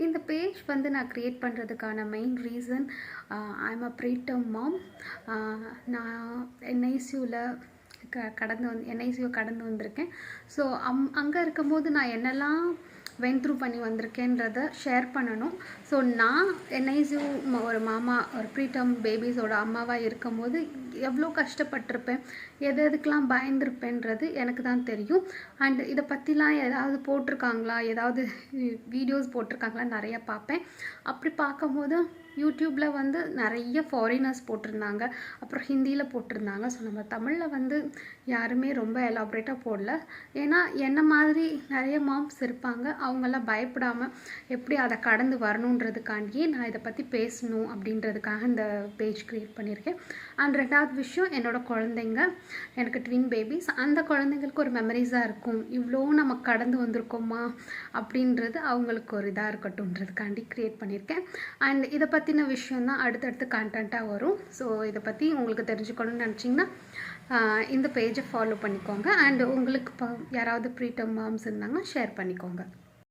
இந்த பேஜ் வந்து நான் க்ரியேட் பண்ணுறதுக்கான main reason, I'm a preterm mom. நான் என்ஐசியூவில் என்ஐசியூ கடந்து வந்திருக்கேன். ஸோ அங்கே இருக்கும்போது நான் என்னெல்லாம் த்ரூ பண்ணி வந்திருக்கேன்றதை ஷேர் பண்ணணும். ஸோ நான் என்ஐசியூ ஒரு மாமா, ஒரு ப்ரீடம் பேபிஸோட அம்மாவாக இருக்கும்போது எவ்வளோ கஷ்டப்பட்டிருப்பேன், எதுக்கெலாம் பயந்துருப்பேன்றது எனக்கு தான் தெரியும். அண்ட் இதை பற்றிலாம் ஏதாவது போட்டிருக்காங்களா, ஏதாவது வீடியோஸ் போட்டிருக்காங்களா நிறையா பார்ப்பேன். அப்படி பார்க்கும்போது யூடியூப்பில் வந்து நிறைய ஃபாரினர்ஸ் போட்டிருந்தாங்க, அப்புறம் ஹிந்தியில் போட்டிருந்தாங்க. ஸோ நம்ம தமிழில் வந்து யாருமே ரொம்ப எலாபரேட்டாக போடல. ஏன்னா என்ன மாதிரி நிறைய மாம்ஸ் இருப்பாங்க, அவங்கெல்லாம் பயப்படாமல் எப்படி அதை கடந்து வரணுன்றதுக்காண்டியே நான் இதை பற்றி பேசணும் அப்படின்றதுக்காக இந்த பேஜ் க்ரியேட் பண்ணியிருக்கேன். அண்ட் ரெண்டாவது விஷயம், என்னோடய குழந்தைங்க, எனக்கு ட்வின் பேபிஸ், அந்த குழந்தைங்களுக்கு ஒரு மெமரிஸாக இருக்கும், இவ்வளோ நம்ம கடந்து வந்திருக்கோமா அப்படின்றது அவங்களுக்கு ஒரு இதாக இருக்கட்டும்ன்றதுக்காண்டி க்ரியேட் பண்ணியிருக்கேன். அண்ட் இதை பற்றின விஷயம் தான் அடுத்தடுத்து கண்டென்ட்டாக வரும். ஸோ இதை பற்றி உங்களுக்கு தெரிஞ்சுக்கணும்னு நினச்சிங்கன்னா இந்த பேஜை ஃபாலோ பண்ணிக்கோங்க. அண்ட் உங்களுக்கு யாராவது ப்ரீடம் மாம்ஸ் இருந்தாங்கன்னா ஷேர் பண்ணிக்கோங்க.